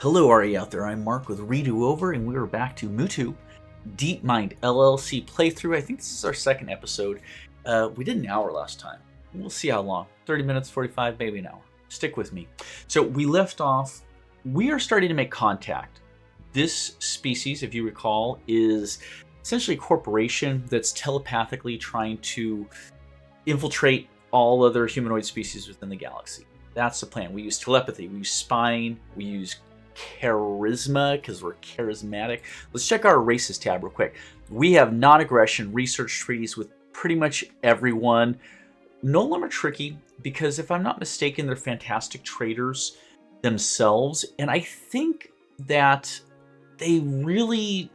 Hello, are you out there? I'm Mark with Redo Over, and we are back to Mutu DeepMind LLC playthrough. I think this is our second episode. We did an hour last time. We'll see how long. 30 minutes, 45, maybe an hour. Stick with me. So we left off. We are starting to make contact. This species, if you recall, is essentially a corporation that's telepathically trying to infiltrate all other humanoid species within the galaxy. That's the plan. We use telepathy, we use spying, we use charisma because we're charismatic. Let's check our races tab real quick. We have non-aggression, research treaties with pretty much everyone. None of them are tricky because if I'm not mistaken, they're fantastic traders themselves. And I think that they really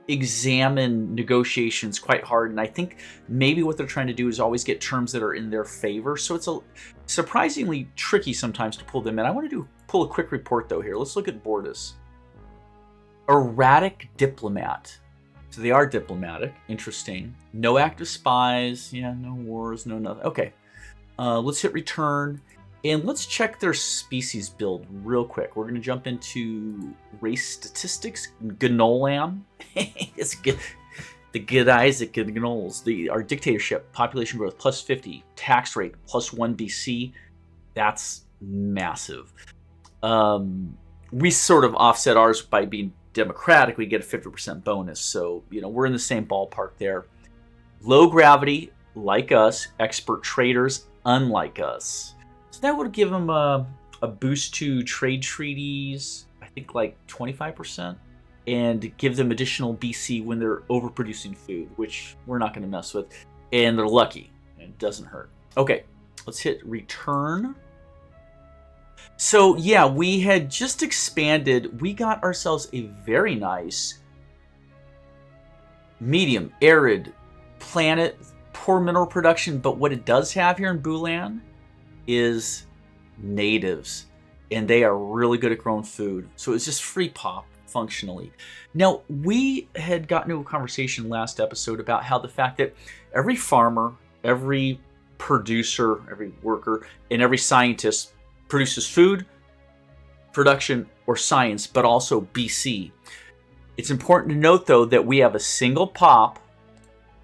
examine negotiations quite hard. And I think maybe what they're trying to do is always get terms that are in their favor. So it's a surprisingly tricky sometimes to pull them in. I want to pull a quick report though here. Let's look at Bordus. Erratic diplomat. So they are diplomatic. Interesting. No active spies. Yeah, no wars, no nothing. Okay. Let's hit return. And let's check their species build real quick. We're going to jump into race statistics. Gnolam. It's good. The good Isaac and Gnols. Our dictatorship. Population growth plus 50. Tax rate plus 1 BC. That's massive. We sort of offset ours by being democratic. We get a 50% bonus. So, we're in the same ballpark there. Low gravity, like us. Expert traders, unlike us. So that would give them a boost to trade treaties, I think like 25%, and give them additional BC when they're overproducing food, which we're not going to mess with. And they're lucky. It doesn't hurt. Okay, let's hit return. So yeah, we had just expanded. We got ourselves a very nice medium arid planet, poor mineral production, but what it does have here in Bulan is natives, and they are really good at growing food. So it's just free pop functionally. Now, we had gotten into a conversation last episode about how the fact that every farmer, every producer, every worker, and every scientist produces food, production, or science, but also BC. It's important to note, though, that we have a single pop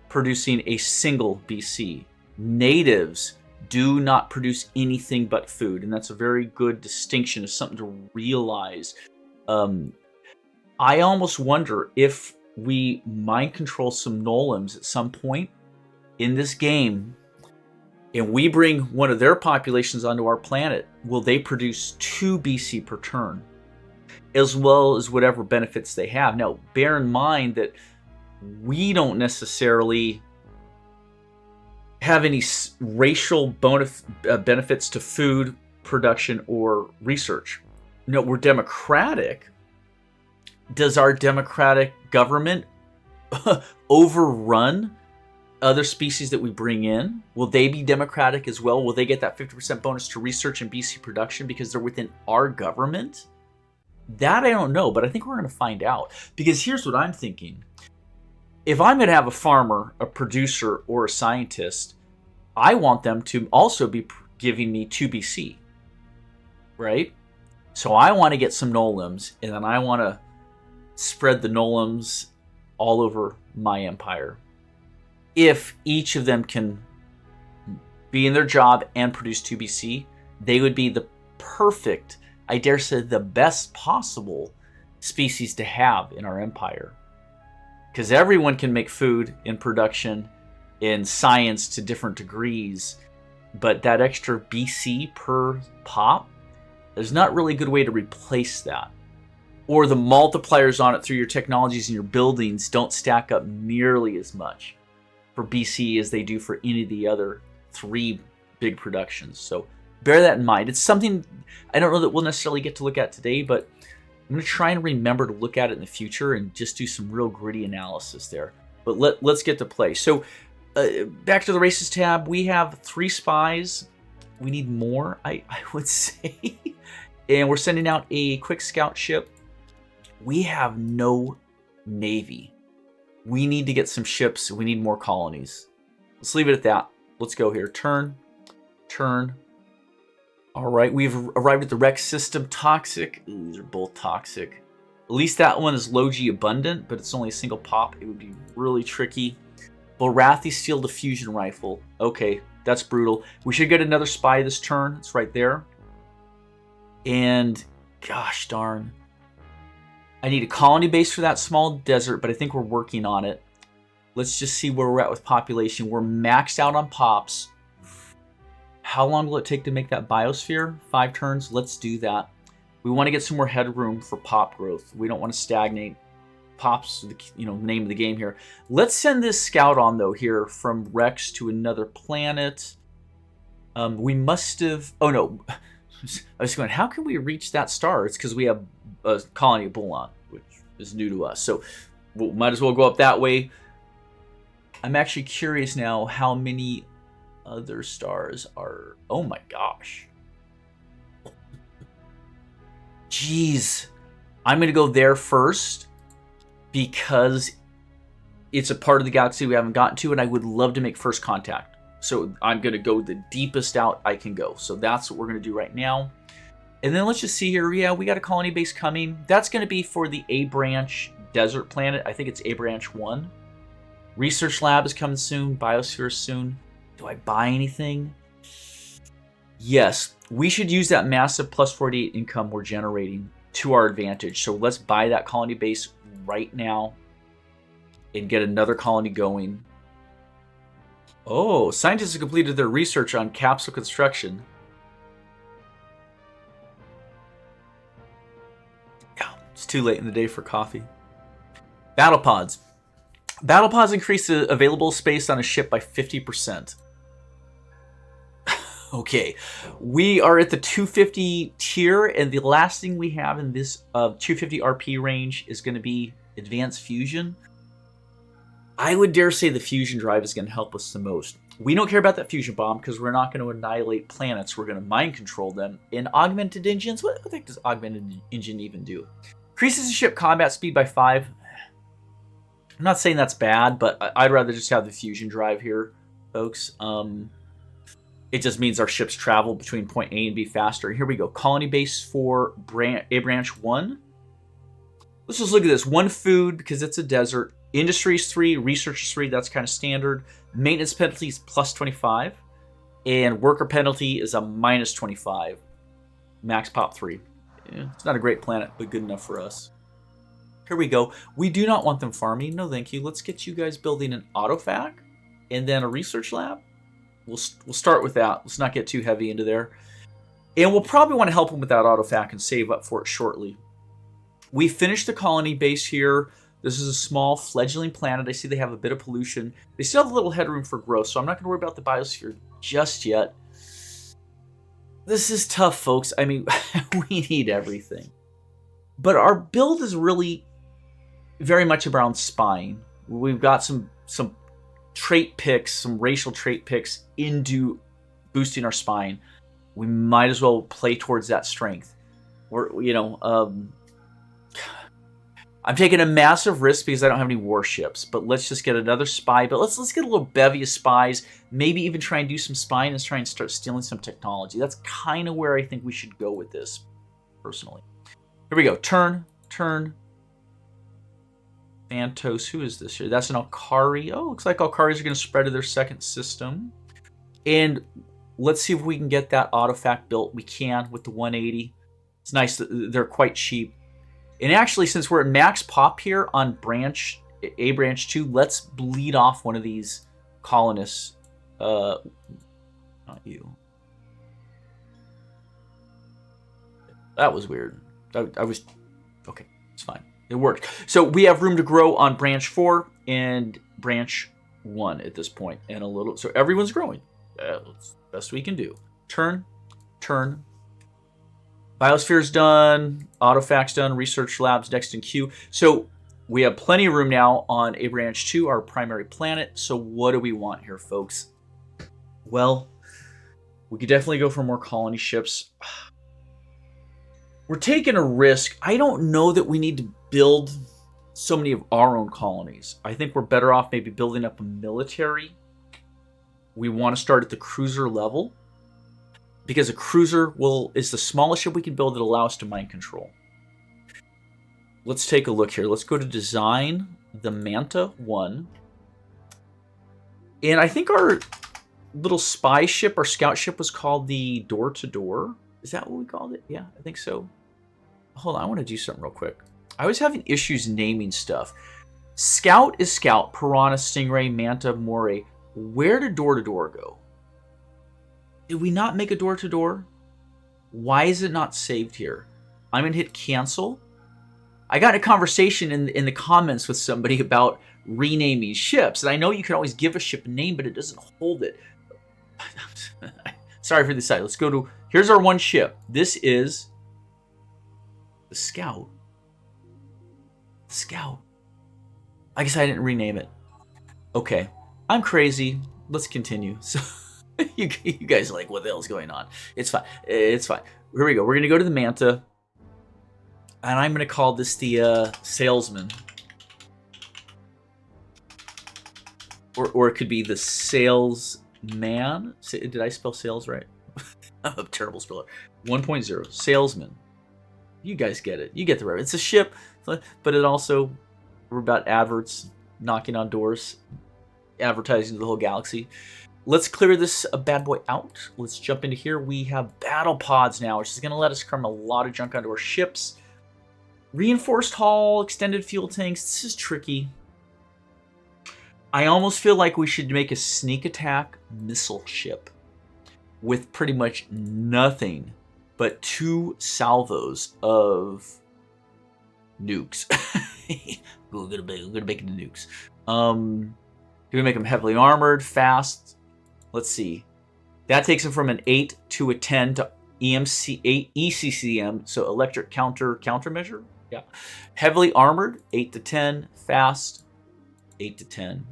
producing a single BC. Natives do not produce anything but food, and that's a very good distinction. It's something to realize. I almost wonder if we mind control some Nolams at some point in this game, and we bring one of their populations onto our planet, will they produce 2 BC per turn, as well as whatever benefits they have? Now, bear in mind that we don't necessarily have any racial benefits to food production or research. No, we're democratic. Does our democratic government overrun other species that we bring in? Will they be democratic as well? Will they get that 50% bonus to research and BC production because they're within our government? That I don't know, but I think we're going to find out. Because here's what I'm thinking. If I'm going to have a farmer, a producer, or a scientist, I want them to also be giving me 2 BC, right? So I want to get some Nolams, and then I want to spread the Nolams all over my empire. If each of them can be in their job and produce 2 BC, they would be the perfect, I dare say the best possible species to have in our empire. Because everyone can make food in production, in science to different degrees, but that extra BC per pop, there's not really a good way to replace that. Or the multipliers on it through your technologies and your buildings don't stack up nearly as much for BC as they do for any of the other 3 big productions. So bear that in mind. It's something I don't know that we'll necessarily get to look at today, but I'm going to try and remember to look at it in the future and just do some real gritty analysis there. But let's get to play. So back to the races tab. We have 3 spies. We need more, I would say. And we're sending out a quick scout ship. We have no navy. We need to get some ships. We need more colonies. Let's leave it at that. Let's go here. Turn. All right, we've arrived at the Rex system. Toxic. Ooh, these are both toxic. At least that one is low G abundant, but it's only a single pop. It would be really tricky. Borathi Steel Diffusion Rifle. Okay, that's brutal. We should get another spy this turn. It's right there. And gosh darn. I need a colony base for that small desert, but I think we're working on it. Let's just see where we're at with population. We're maxed out on pops. How long will it take to make that biosphere? 5 turns. Let's do that. We want to get some more headroom for pop growth. We don't want to stagnate. Pops, the name of the game here. Let's send this scout on though here from Rex to another planet. We must have. Oh no, I was going. How can we reach that star? It's because we have a colony of Bullon, which is new to us. So we might as well go up that way. I'm actually curious now how many other stars are. Oh my gosh. Jeez. I'm going to go there first because it's a part of the galaxy we haven't gotten to, and I would love to make first contact. So I'm going to go the deepest out I can go. So that's what we're going to do right now. And then let's just see here. Yeah, we got a colony base coming. That's going to be for the A branch desert planet. I think it's A branch 1. Research lab is coming soon. Biosphere soon. Do I buy anything? Yes, we should use that massive plus 48 income we're generating to our advantage. So let's buy that colony base right now and get another colony going. Oh, scientists have completed their research on capsule construction. Oh, it's too late in the day for coffee. Battle pods. Battle pods increase the available space on a ship by 50%. Okay, we are at the 250 tier, and the last thing we have in this 250 RP range is going to be advanced fusion. I would dare say the fusion drive is going to help us the most. We don't care about that fusion bomb because we're not going to annihilate planets. We're going to mind control them. And augmented engines, what the heck does augmented engine even do? Increases the ship combat speed by 5. I'm not saying that's bad, but I'd rather just have the fusion drive here, folks. It just means our ships travel between point A and B faster. Here we go. Colony base for A branch 1. Let's just look at this. 1 food because it's a desert. Industries 3, research is 3. That's kind of standard. Maintenance penalty is plus 25. And worker penalty is a minus 25. Max pop 3. Yeah, it's not a great planet, but good enough for us. Here we go. We do not want them farming. No, thank you. Let's get you guys building an autofac and then a research lab. We'll start with that. Let's not get too heavy into there. And we'll probably want to help them with that autofac and save up for it shortly. We finished the colony base here. This is a small fledgling planet. I see they have a bit of pollution. They still have a little headroom for growth, so I'm not going to worry about the biosphere just yet. This is tough, folks. I mean, we need everything. But our build is really very much around spying. We've got some trait picks, some racial trait picks into boosting our spine. We might as well play towards that strength. I'm taking a massive risk because I don't have any warships, but let's just get another spy. But let's get a little bevy of spies, maybe even try and do some spying and try and start stealing some technology. That's kind of where I think we should go with this, personally. Here we go. Turn. Santos, who is this here? That's an Alkari. Oh, looks like Alkaris are going to spread to their second system. And let's see if we can get that autofac built. We can with the 180. It's nice that they're quite cheap. And actually, since we're at max pop here on A branch 2, let's bleed off one of these colonists. Not you. That was weird. I was... Okay, it's fine. It worked. So we have room to grow on branch 4 and branch 1 at this point. And a little... So everyone's growing. That's the best we can do. Turn. Biosphere's done. Autofac's done. Research labs next in queue. So we have plenty of room now on A branch 2, our primary planet. So what do we want here, folks? Well, we could definitely go for more colony ships. We're taking a risk. I don't know that we need to build so many of our own colonies. I think we're better off maybe building up a military. We want to start at the cruiser level. because a cruiser is the smallest ship we can build that allows us to mind control. Let's take a look here. Let's go to design, the Manta 1. And I think our little spy ship, our scout ship, was called the Door-to-Door. Is that what we called it? Yeah, I think so. Hold on, I want to do something real quick. I was having issues naming stuff. Scout is Scout, Piranha, Stingray, Manta, Moray. Where did Door-to-Door go? Did we not make a Door-to-Door? Why is it not saved here? I'm going to hit cancel. I got in a conversation in the comments with somebody about renaming ships. And I know you can always give a ship a name, but it doesn't hold it. Sorry for the side. Let's go to... Here's our one ship. This is the Scout. The Scout. I guess I didn't rename it. Okay. I'm crazy. Let's continue. So you guys are like, what the hell is going on? It's fine. It's fine. Here we go. We're going to go to the Manta. And I'm going to call this the Salesman. Or it could be the Salesman. Did I spell sales right? I'm a terrible speller. 1.0. Salesman. You guys get it. You get the reference. It's a ship, but it also... We're about adverts, knocking on doors, advertising to the whole galaxy. Let's clear this bad boy out. Let's jump into here. We have battle pods now, which is going to let us cram a lot of junk onto our ships. Reinforced hull, extended fuel tanks. This is tricky. I almost feel like we should make a sneak attack missile ship with pretty much nothing but 2 salvos of nukes. We're gonna make it the nukes. Do we make them heavily armored, fast? Let's see. That takes them from an 8 to a 10 to EMC 8 ECCM, so electric countermeasure. Yeah. Heavily armored, 8 to 10, fast, 8 to 10.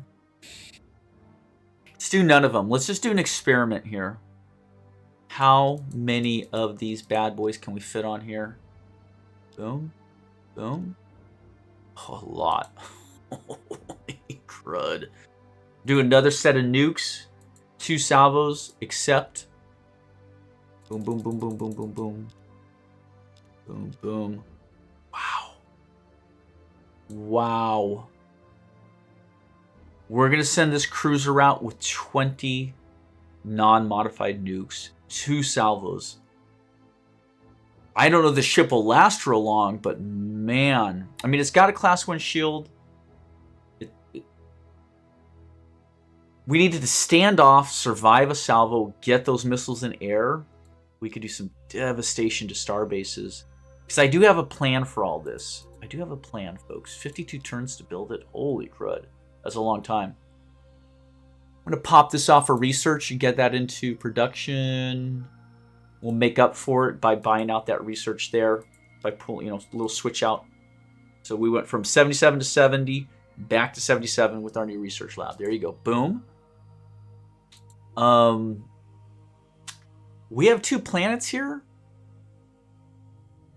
Let's do none of them. Let's just do an experiment here. How many of these bad boys can we fit on here? Boom. Boom. Oh, a lot. Holy crud. Do another set of nukes. 2 salvos, except. Boom, boom, boom, boom, boom, boom, boom. Boom, boom. Wow. Wow. We're going to send this cruiser out with 20 non-modified nukes. 2 salvos. I don't know if the ship will last for long, but man. I mean, it's got a class 1 shield. We needed to stand off, survive a salvo, get those missiles in air. We could do some devastation to star bases. Because I do have a plan for all this. I do have a plan, folks. 52 turns to build it. Holy crud. That's a long time. I'm going to pop this off for research and get that into production. We'll make up for it by buying out that research there. By pulling, a little switch out. So we went from 77 to 70, back to 77 with our new research lab. There you go. Boom. We have 2 planets here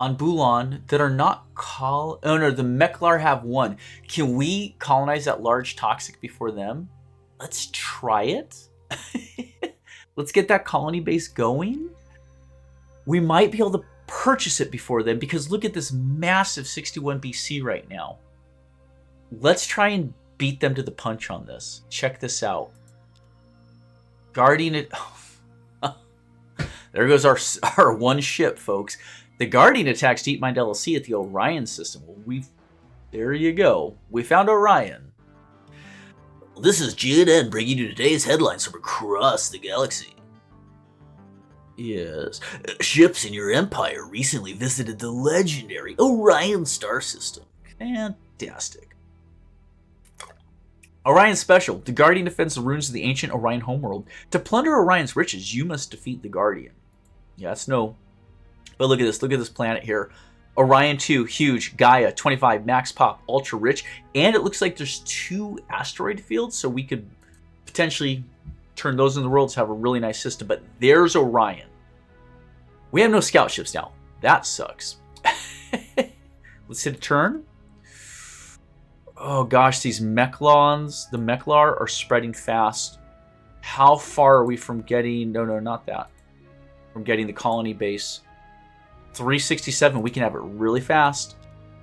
on Bulan that are not oh no, the Meklar have 1. Can we colonize that large toxic before them? Let's try it. Let's get that colony base going. We might be able to purchase it before then, because look at this massive 61 BC right now. Let's try and beat them to the punch on this. Check this out. Guardian... There goes our one ship, folks. The Guardian attacks DeepMind LLC at the Orion system. Well, there you go. We found Orion. This is GNN bringing you today's headlines from across the galaxy. Yes. Ships in your empire recently visited the legendary Orion star system. Fantastic. Orion Special. The Guardian defends the ruins of the ancient Orion homeworld. To plunder Orion's riches, you must defeat the Guardian. Yeah, that's no... But look at this. Look at this planet here. Orion 2, huge. Gaia, 25, max pop, ultra rich. And it looks like there's 2 asteroid fields, so we could potentially turn those into the world to have a really nice system. But there's Orion. We have no scout ships now. That sucks. Let's hit a turn. Oh gosh, these Meklons, the Meklar are spreading fast. How far are we from getting... No, not that. from getting the colony base. 367, we can have it really fast.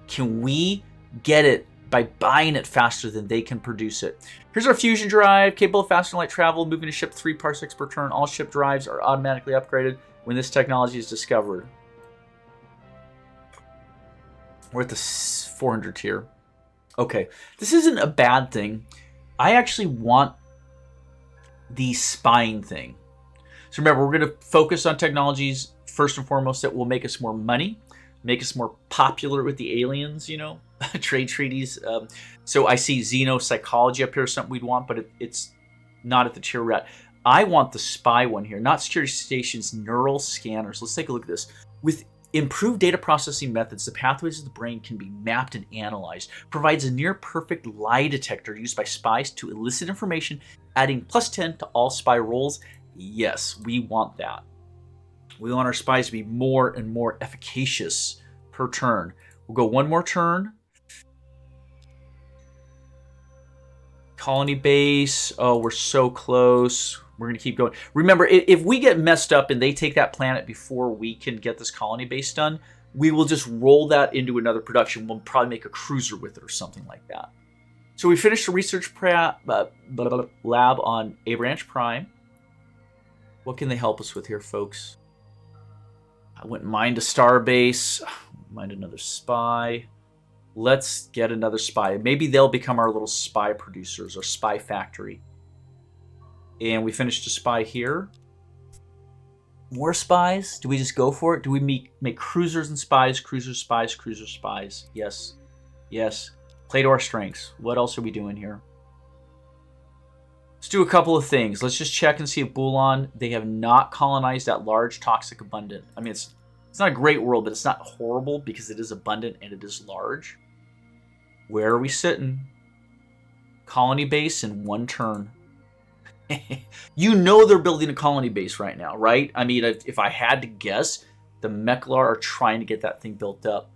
Can we get it by buying it faster than they can produce it? Here's our fusion drive, capable of faster than light travel, moving a ship 3 parsecs per turn. All ship drives are automatically upgraded when this technology is discovered. We're at the 400 tier. Okay, this isn't a bad thing. I actually want the spying thing. So remember, we're going to focus on technologies first and foremost that will make us more money, make us more popular with the aliens, you know, trade treaties. So I see xenopsychology up here, something we'd want, but it's not at the tier we're at. I want the spy one here, not security stations, neural scanners. Let's take a look at this. With improved data processing methods, the pathways of the brain can be mapped and analyzed. Provides a near-perfect lie detector used by spies to elicit information, adding +10 to all spy roles. Yes, we want that. We want our spies to be more and more efficacious per turn. We'll go one more turn. Colony base. Oh, we're so close. We're going to keep going. Remember, if we get messed up and they take that planet before we can get this colony base done, we will just roll that into another production. We'll probably make a cruiser with it or something like that. So we finished the research lab on A Branch Prime. What can they help us with here, folks? I wouldn't mind a star base. Mind another spy. Let's get another spy. Maybe they'll become our little spy producers or spy factory. And we finished a spy here. More spies? Do we just go for it? Do we make cruisers and spies, cruisers, spies, cruisers, spies? Yes. Yes. Play to our strengths. What else are we doing here? Let's do a couple of things. Let's just check and see if Bulan, they have not colonized that large, toxic, abundant. I mean, it's not a great world, but it's not horrible because it is abundant and it is large. Where are we sitting? Colony base in one turn. You know they're building a colony base right now, right? I mean, if I had to guess, the Meklar are trying to get that thing built up.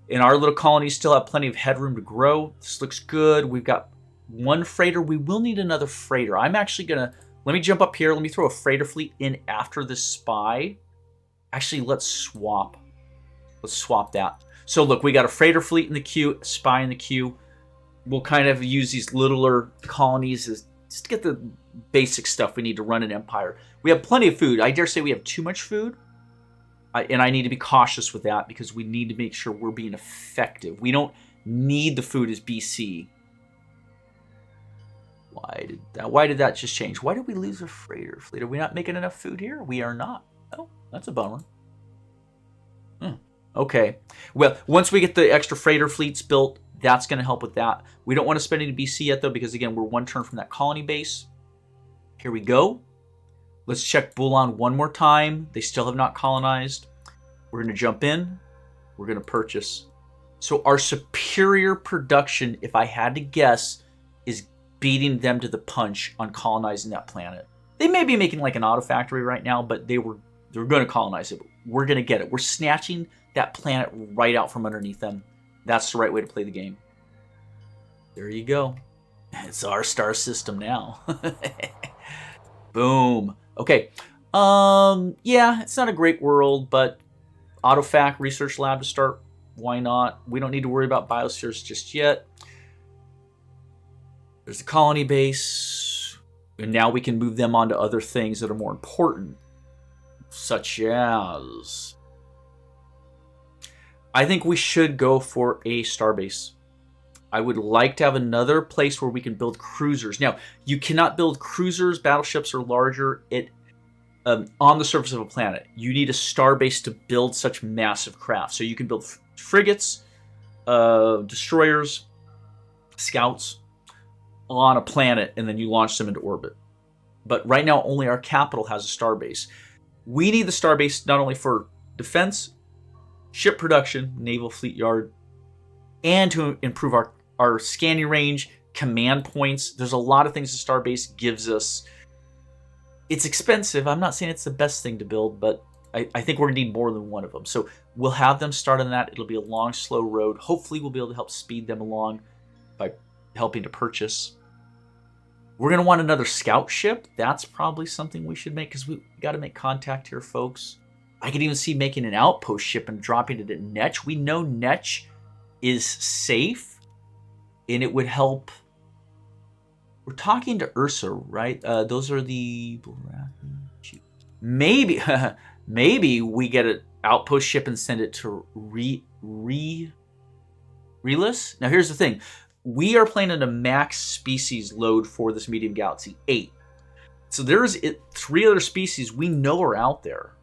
And our little colonies still have plenty of headroom to grow. This looks good. We've got one freighter. We will need another freighter. I'm actually going to... Let me jump up here. Let me throw a freighter fleet in after this spy. Actually, let's swap. Let's swap that. So look, we got a freighter fleet in the queue, a spy in the queue. We'll kind of use these littler colonies as just to get the basic stuff we need to run an empire. We have plenty of food. I dare say we have too much food. And I need to be cautious with that because we need to make sure we're being effective. We don't need the food as BC. Why did that just change? Why did we lose a freighter fleet? Are we not making enough food here? We are not. Oh, that's a bummer. Okay. Well, once we get the extra freighter fleets built, that's going to help with that. We don't want to spend any BC yet, though, because, again, we're one turn from that colony base. Here we go. Let's check Bulan one more time. They still have not colonized. We're going to jump in. We're going to purchase. So our superior production, if I had to guess, is beating them to the punch on colonizing that planet. They may be making like an auto factory right now, but they're going to colonize it. We're going to get it. We're snatching that planet right out from underneath them. That's the right way to play the game. There you go. It's our star system now. Boom. Okay. Yeah, it's not a great world, but AutoFac research lab to start. Why not? We don't need to worry about biospheres just yet. There's the colony base. And now we can move them on to other things that are more important. Such as... I think we should go for a starbase. I would like to have another place where we can build cruisers. Now, you cannot build cruisers, battleships, or larger on the surface of a planet. You need a starbase to build such massive craft. So you can build frigates, destroyers, scouts on a planet, and then you launch them into orbit. But right now, only our capital has a starbase. We need the starbase not only for defense, ship production, naval fleet yard, and to improve our scanning range, command points. There's a lot of things the starbase gives us. It's expensive. I'm not saying it's the best thing to build, but I think we're going to need more than one of them. So we'll have them start on that. It'll be a long, slow road. Hopefully we'll be able to help speed them along by helping to purchase. We're going to want another scout ship. That's probably something we should make, because we got to make contact here, folks. I could even see making an outpost ship and dropping it at Netch. We know Netch is safe, and it would help. We're talking to Ursa, right? Those are the... Maybe maybe we get an outpost ship and send it to Relis. Now, here's the thing. We are playing at a max species load for this medium galaxy, 8. So there's 3 other species we know are out there.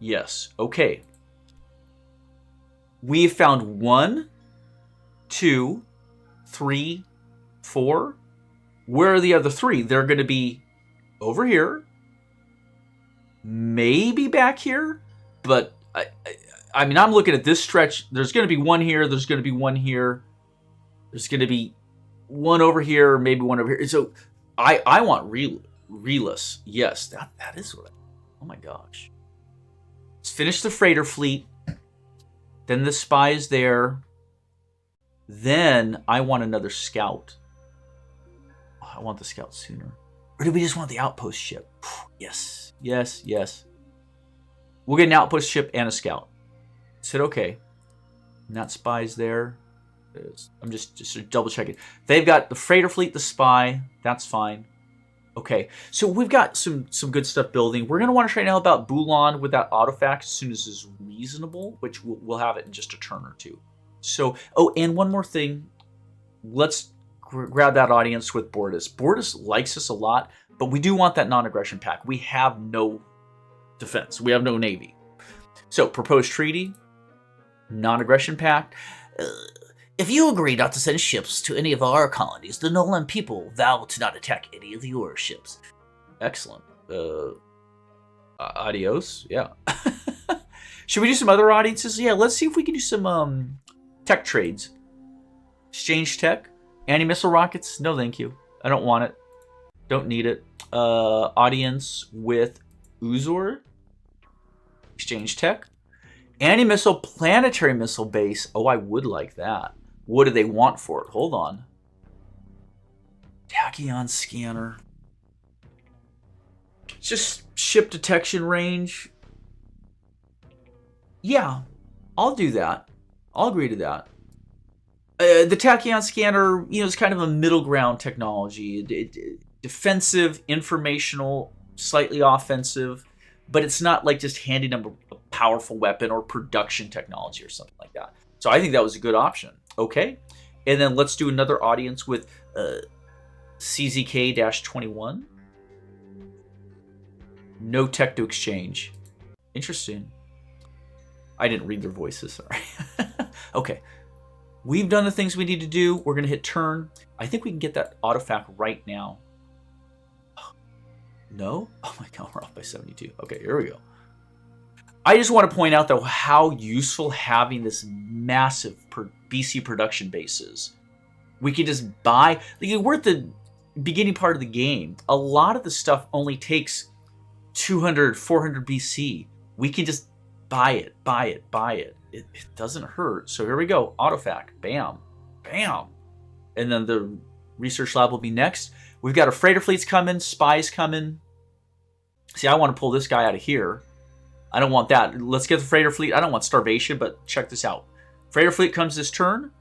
Yes. Okay. We have found 1, 2, 3, 4. Where are the other 3? They're going to be over here. Maybe back here. But, I mean, I'm looking at this stretch. There's going to be 1 here. There's going to be 1 here. There's going to be 1 over here. Maybe 1 over here. So, I want Relis. Yes, that is what oh my gosh. Let's finish the freighter fleet. Then the spy is there. Then I want another scout. Oh, I want the scout sooner. Or do we just want the outpost ship? Yes, yes, yes. We'll get an outpost ship and a scout. I said okay. And that spy's there. I'm just double checking. They've got the freighter fleet, the spy. That's fine. Okay, so we've got some good stuff building. We're going to want to try now about Bulan with that autofact as soon as is reasonable, which we'll have it in just a turn or 2. So, oh, and one more thing. Let's grab that audience with Bortus. Bortus likes us a lot, but we do want that non-aggression pact. We have no defense. We have no navy. So, proposed treaty, non-aggression pact. If you agree not to send ships to any of our colonies, the Nolan people vow to not attack any of your ships. Excellent. Adios. Yeah. Should we do some other audiences? Yeah, let's see if we can do some tech trades. Exchange tech. Anti-missile rockets? No, thank you. I don't want it. Don't need it. Audience with Uzor. Exchange tech. Anti-missile planetary missile base. Oh, I would like that. What do they want for it? Hold on. Tachyon scanner. Just ship detection range. Yeah, I'll do that. I'll agree to that. The Tachyon scanner, is kind of a middle ground technology. Defensive, informational, slightly offensive, but it's not like just handing them a powerful weapon or production technology or something like that. So I think that was a good option. Okay. And then let's do another audience with CZK-21. No tech to exchange. Interesting. I didn't read their voices, sorry. Okay. We've done the things we need to do. We're going to hit turn. I think we can get that autofact right now. No? Oh my god, we're off by 72. Okay, here we go. I just want to point out, though, how useful having this massive BC production base is. We can just buy... We're at the beginning part of the game. A lot of the stuff only takes 200, 400 BC. We can just buy it, buy it, buy it. It doesn't hurt. So here we go. Autofact. Bam. Bam. And then the research lab will be next. We've got our freighter fleets coming. Spies coming. See, I want to pull this guy out of here. I don't want that. Let's get the freighter fleet. I don't want starvation, but check this out. Freighter fleet comes this turn.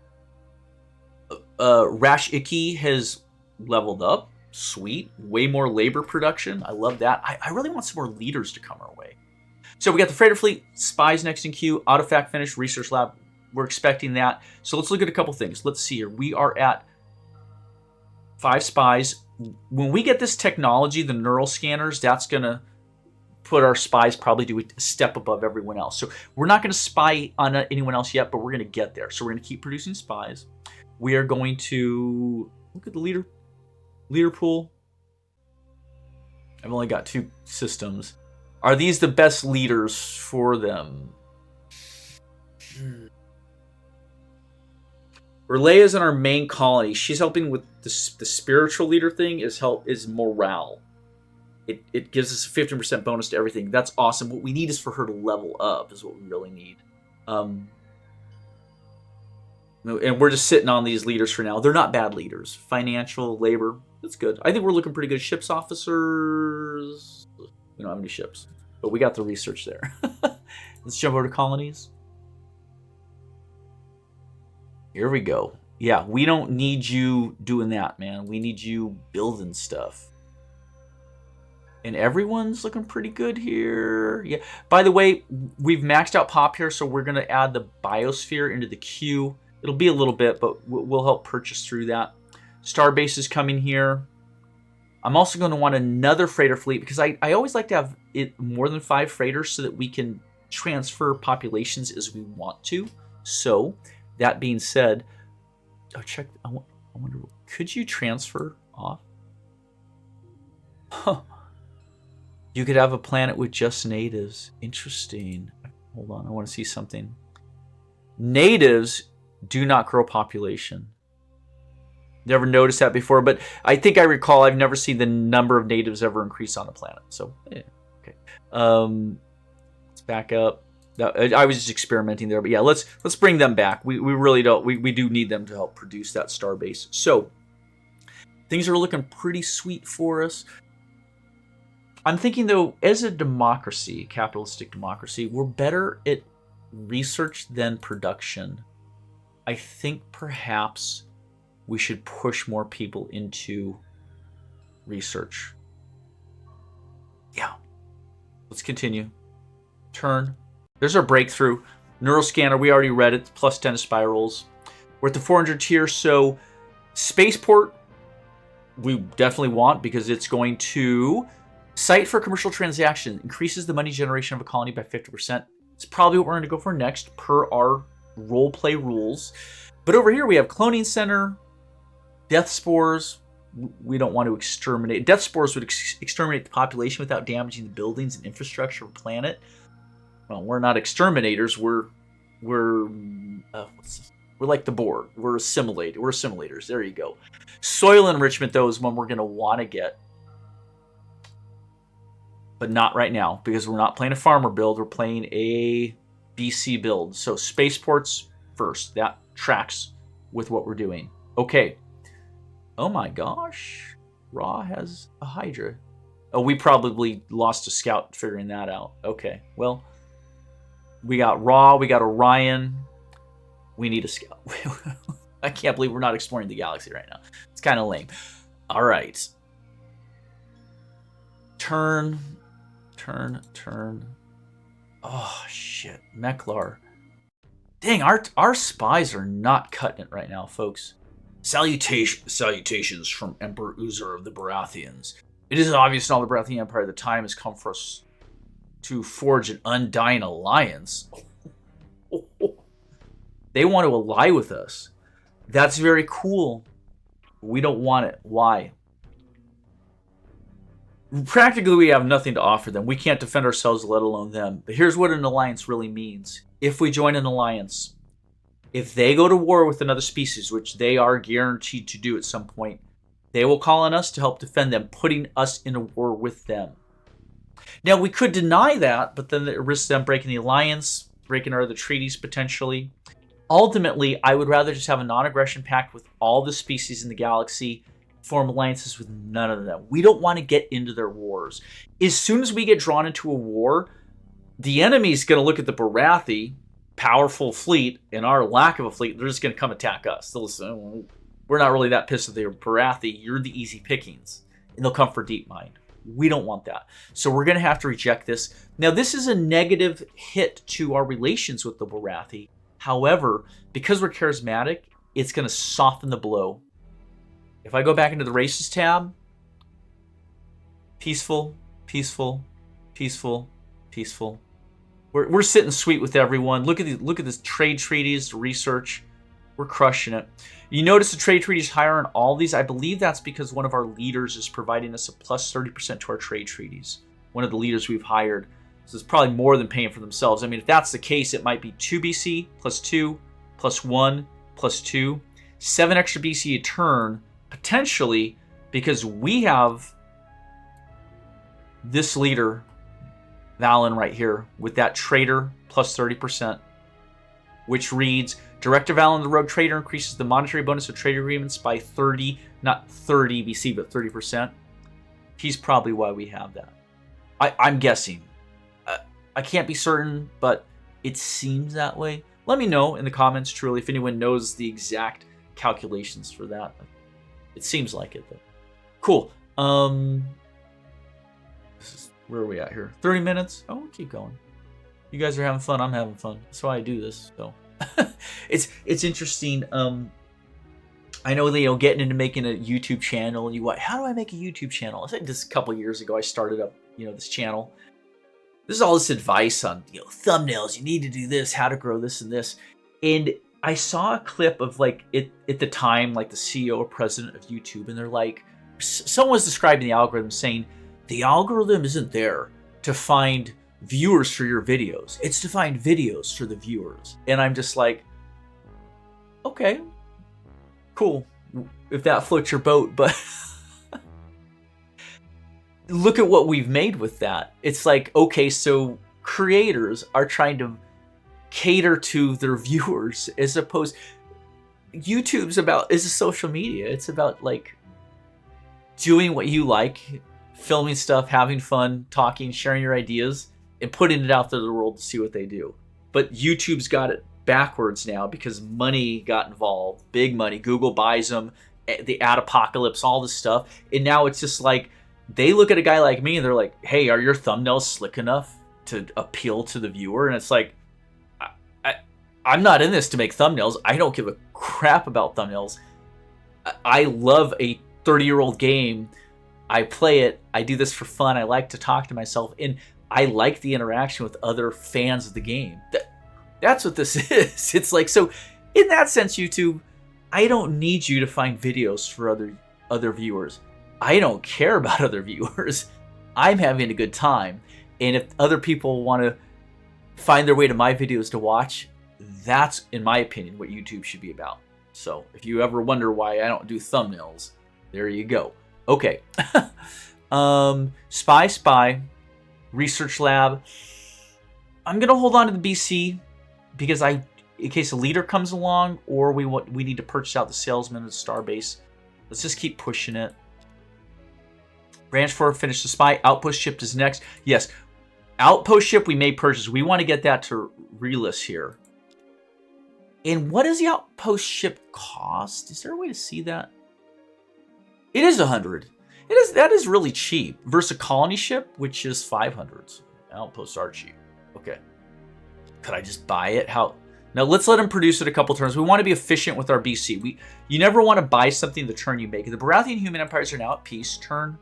Rash Icky has leveled up. Sweet. Way more labor production. I love that. I really want some more leaders to come our way. So we got the freighter fleet, spies next in queue, autofact finish, research lab. We're expecting that. So let's look at a couple things. Let's see here. We are at 5 spies. When we get this technology, the neural scanners, that's going to put our spies probably to a step above everyone else. So we're not going to spy on anyone else yet, but we're going to get there. So we're going to keep producing spies. We are going to look at the leader pool. I've only got 2 systems. Are these the best leaders for them? Relay is in our main colony. She's helping with the spiritual leader thing. Is morale. It gives us a 15% bonus to everything. That's awesome. What we need is for her to level up. Is what we really need. And we're just sitting on these leaders for now. They're not bad leaders. Financial, labor, That's good. I think we're looking pretty good. Ships officers. We don't have any ships, but we got the research there. Let's jump over to colonies. Here we go. Yeah, we don't need you doing that, man. We need you building stuff. And everyone's looking pretty good here. Yeah. By the way, we've maxed out pop here, so we're going to add the biosphere into the queue. It'll be a little bit, but we'll help purchase through that. Starbase is coming here. I'm also going to want another freighter fleet because I always like to have it more than 5 freighters so that we can transfer populations as we want to. So, that being said, oh, check. I wonder, could you transfer off? Huh. You could have a planet with just natives. Interesting. Hold on, I want to see something. Natives do not grow population. Never noticed that before, but I think I recall I've never seen the number of natives ever increase on a planet. So, yeah, okay. Let's back up. I was just experimenting there, but yeah, let's bring them back. We really don't. We do need them to help produce that starbase. So things are looking pretty sweet for us. I'm thinking though, as a democracy, capitalistic democracy, we're better at research than production. I think perhaps we should push more people into research. Yeah. Let's continue. Turn. There's our breakthrough. Neural scanner, we already read it. Plus 10 spirals. We're at the 400 tier, so spaceport we definitely want because it's going to site for commercial transaction. Increases the money generation of a colony by 50%. It's probably what we're going to go for next per our role play rules. But over here we have cloning center, death spores. We don't want to exterminate. Death spores would exterminate the population without damaging the buildings and infrastructure of the planet. Well, we're not exterminators. We're like the board. We're assimilators. There you go. Soil enrichment, though, is one we're going to want to get. But not right now, because we're not playing a farmer build. We're playing a BC build. So spaceports first. That tracks with what we're doing. Okay. Oh my gosh. Ra has a Hydra. Oh, we probably lost a scout figuring that out. Okay, well, we got Ra, we got Orion. We need a scout. I can't believe we're not exploring the galaxy right now. It's kind of lame. All right. Turn. Oh, shit. Meklar. Dang, our spies are not cutting it right now, folks. Salutations from Emperor Uzur of the Baratheons. It is obvious in all the Baratheon Empire the time has come for us to forge an undying alliance. They want to ally with us. That's very cool. We don't want it. Why? Practically, we have nothing to offer them. We can't defend ourselves, let alone them. But here's what an alliance really means. If we join an alliance, if they go to war with another species, which they are guaranteed to do at some point, they will call on us to help defend them, putting us in a war with them. Now, we could deny that, but then it risks them breaking the alliance, breaking our other treaties potentially. Ultimately, I would rather just have a non-aggression pact with all the species in the galaxy, form alliances with none of them. We don't want to get into their wars. As soon as we get drawn into a war, the enemy's going to look at the Barathi, powerful fleet, and our lack of a fleet. They're just going to come attack us. They'll say, we're not really that pissed at the Barathi. You're the easy pickings. And they'll come for DeepMind. We don't want that. So we're going to have to reject this. Now, this is a negative hit to our relations with the Barathi. However, because we're charismatic, it's going to soften the blow. If I go back into the races tab, peaceful, peaceful, peaceful, peaceful. We're sitting sweet with everyone. Look at this trade treaties, research. We're crushing it. You notice the trade treaties higher on all these. I believe that's because one of our leaders is providing us a plus 30% to our trade treaties. One of the leaders we've hired. So it's probably more than paying for themselves. I mean, if that's the case, it might be 2 BC plus 2 plus 1 plus 2. 7 extra BC a turn, potentially, because we have this leader, Valen, right here, with that trader plus 30%. which reads, Director Val on the Rogue Trader increases the monetary bonus of trade agreements by 30, not 30 BC, but 30%. He's probably why we have that. I'm guessing. I can't be certain, but it seems that way. Let me know in the comments, truly, if anyone knows the exact calculations for that. It seems like it, though. Cool. Where are we at here? 30 minutes? Oh, we'll keep going. You guys are having fun. I'm having fun. That's why I do this. So it's interesting. I know that, getting into making a YouTube channel, and how do I make a YouTube channel? I think this a couple years ago I started up, this channel. This is all this advice on, thumbnails. You need to do this, how to grow this and this. And I saw a clip of at the time, the CEO or president of YouTube, and they're like, someone was describing the algorithm saying, the algorithm isn't there to find viewers for your videos. It's to find videos for the viewers. And I'm just like, okay, cool. If that floats your boat, but look at what we've made with that. It's like, okay, so creators are trying to cater to their viewers as opposed. YouTube's is a social media. It's about doing what you like, filming stuff, having fun, talking, sharing your ideas, and putting it out there to the world to see what they do. But YouTube's got it backwards now because money got involved, big money. Google buys them, the ad apocalypse, all this stuff. And now it's just they look at a guy like me and they're like, hey, are your thumbnails slick enough to appeal to the viewer? And it's like, I'm not in this to make thumbnails. I don't give a crap about thumbnails. I love a 30-year-old game. I play it. I do this for fun. I like to talk to myself. And I like the interaction with other fans of the game. That's what this is. It's so in that sense, YouTube, I don't need you to find videos for other viewers. I don't care about other viewers. I'm having a good time. And if other people want to find their way to my videos to watch, that's, in my opinion, what YouTube should be about. So if you ever wonder why I don't do thumbnails, there you go. Okay. Spy, research lab. I'm going to hold on to the BC because in case a leader comes along or we need to purchase out the salesman at Starbase. Let's just keep pushing it. Branch 4, finish the spy. Outpost ship is next. Yes, outpost ship we may purchase. We want to get that to Relis here. And what does the outpost ship cost? Is there a way to see that? It is 100. That is really cheap versus a colony ship, which is 500. So outposts are cheap. Okay. Could I just buy it? How? Now let's let them produce it a couple turns. We want to be efficient with our BC. You never want to buy something the turn you make. The Baratheon human empires are now at peace. Turn.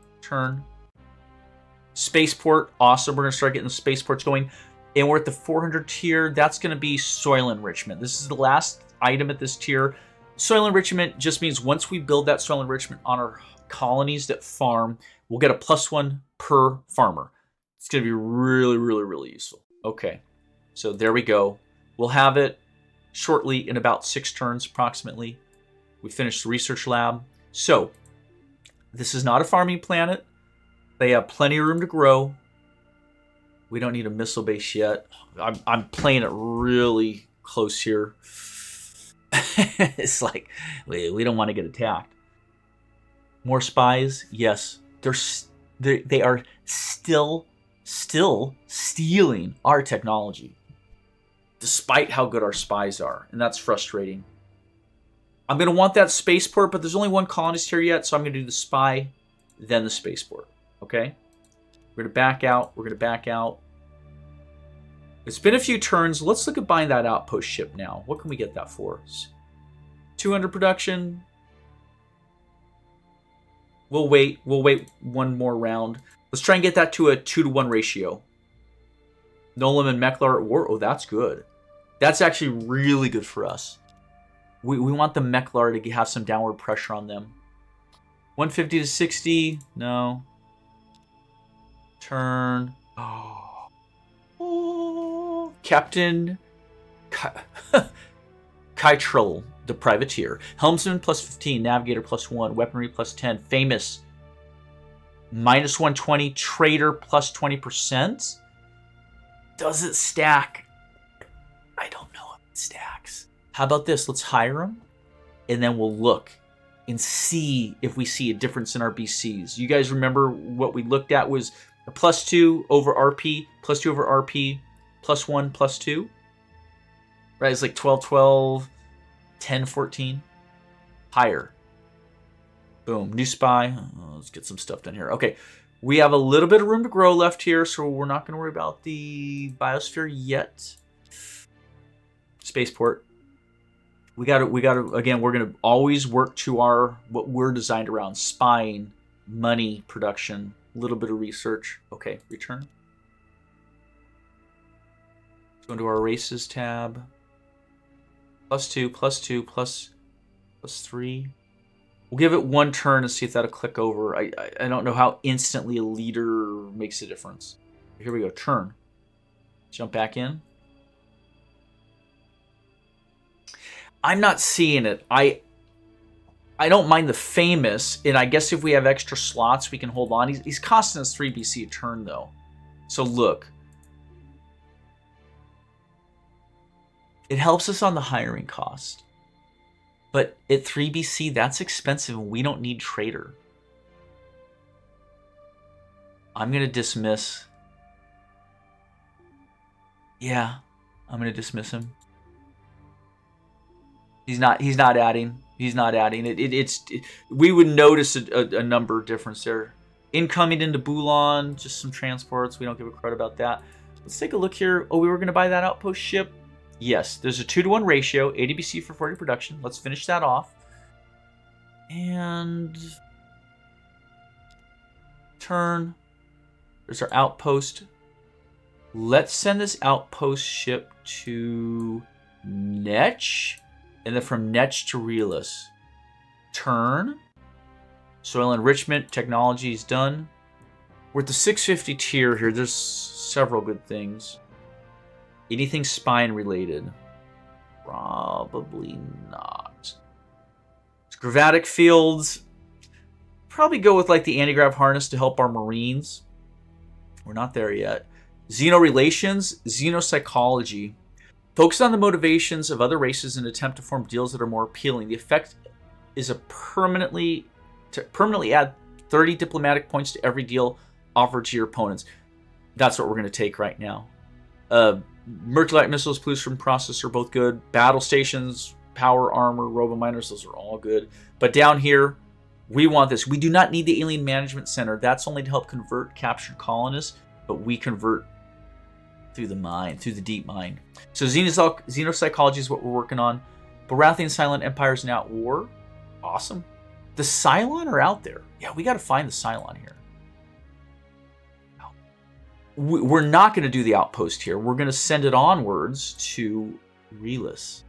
Spaceport, awesome. We're going to start getting the spaceports going. And we're at the 400 tier. That's going to be soil enrichment. This is the last item at this tier. Soil enrichment just means once we build that soil enrichment on our colonies that farm, we'll get a +1 per farmer. It's going to be really, really, really useful. Okay, so there we go. We'll have it shortly in about 6 turns approximately. We finished the research lab. So this is not a farming planet. They have plenty of room to grow. We don't need a missile base yet. I'm playing it really close here. It's we don't want to get attacked. More spies? Yes. They are still stealing our technology. Despite how good our spies are. And that's frustrating. I'm going to want that spaceport, but there's only one colonist here yet, so I'm going to do the spy, then the spaceport. Okay? We're going to back out. We're going to back out. It's been a few turns. Let's look at buying that outpost ship now. What can we get that for? 200 production. We'll wait. We'll wait one more round. Let's try and get that to a 2-to-1 ratio. Nolan and Meklar at war. Oh, that's good. That's actually really good for us. We want the Meklar to have some downward pressure on them. 150 to 60. No. Turn. Oh. Captain Kytrell, the privateer. Helmsman +15. Navigator +1. Weaponry +10. Famous. -120. Trader +20%. Does it stack? I don't know if it stacks. How about this? Let's hire them, and then we'll look and see if we see a difference in our BCs. You guys remember what we looked at was a +2 over RP, +2 over RP, +1, +2. Right, it's like 12, 12, 10, 14. Higher. Boom, new spy. Oh, let's get some stuff done here. Okay, we have a little bit of room to grow left here, so we're not going to worry about the biosphere yet. Spaceport. We got to, again, we're going to always work to what we're designed around. Spying, money, production, a little bit of research. Okay, return. Let's go into our races tab. +2, +2, +3. We'll give it one turn and see if that'll click over. I don't know how instantly a leader makes a difference. Here we go, turn. Jump back in. I'm not seeing it. I don't mind the famous, and I guess if we have extra slots, we can hold on. He's costing us 3 BC a turn, though. So look. It helps us on the hiring cost. But at 3 BC, that's expensive, and we don't need trader. I'm going to dismiss. Yeah, I'm going to dismiss him. He's not adding. He's not adding. We would notice a number difference there. Incoming into Bulan, just some transports. We don't give a crud about that. Let's take a look here. Oh, we were going to buy that outpost ship. Yes, there's a 2-to-1 ratio, 80 BC for 40 production. Let's finish that off. And turn. There's our outpost. Let's send this outpost ship to Netch. And then from Netch to Realis. Turn. Soil enrichment, technology is done. We're at the 650 tier here. There's several good things. Anything spine related? Probably not. Gravatic fields. Probably go with like the anti-grav harness to help our Marines. We're not there yet. Xenorelations, xenopsychology. Focus on the motivations of other races and attempt to form deals that are more appealing. The effect is to permanently add 30 diplomatic points to every deal offered to your opponents. That's what we're going to take right now. Mercury missiles, pollution processor, both good. Battle stations, power armor, robo-miners, those are all good. But down here, we want this. We do not need the alien management center. That's only to help convert captured colonists, but we convert through the mind, through the deep mind. So xenopsychology is what we're working on. Baratheon Silent Empires now at war. Awesome. The Cylon are out there. Yeah, we got to find the Cylon here. We're not going to do the outpost here. We're going to send it onwards to Realis.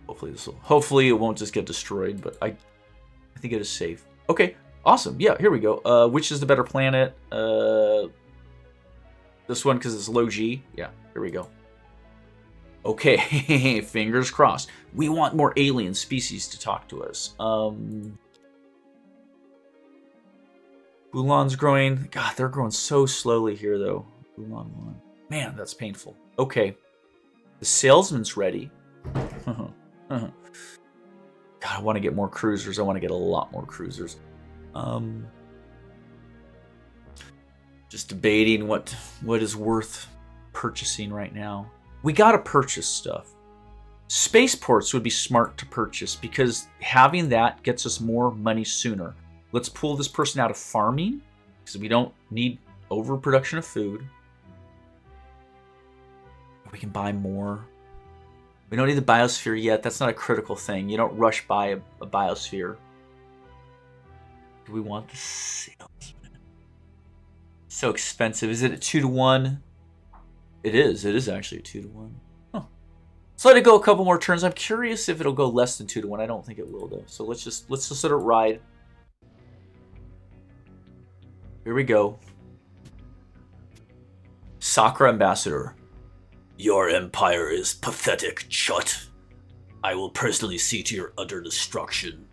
Hopefully it won't just get destroyed, but I think it is safe. Okay, awesome. Yeah, here we go. Which is the better planet? This one because it's low G. Yeah, here we go. Okay, fingers crossed. We want more alien species to talk to us. Bulan's growing. God, they're growing so slowly here, though. Bulan 1. Man, that's painful. Okay. The salesman's ready. God, I want to get more cruisers. I want to get a lot more cruisers. Just debating what is worth purchasing right now. We got to purchase stuff. Spaceports would be smart to purchase because having that gets us more money sooner. Let's pull this person out of farming because we don't need overproduction of food. We can buy more. We don't need the biosphere yet. That's not a critical thing. You don't rush buy a biosphere. Do we want the salesman? So expensive. Is it a 2-to-1? It is. It is actually a 2-to-1. Huh. Let's let it go a couple more turns. I'm curious if it'll go less than 2-to-1. I don't think it will though. So let's just let it ride. Here we go. Sakra Ambassador. Your empire is pathetic, Chut. I will personally see to your utter destruction.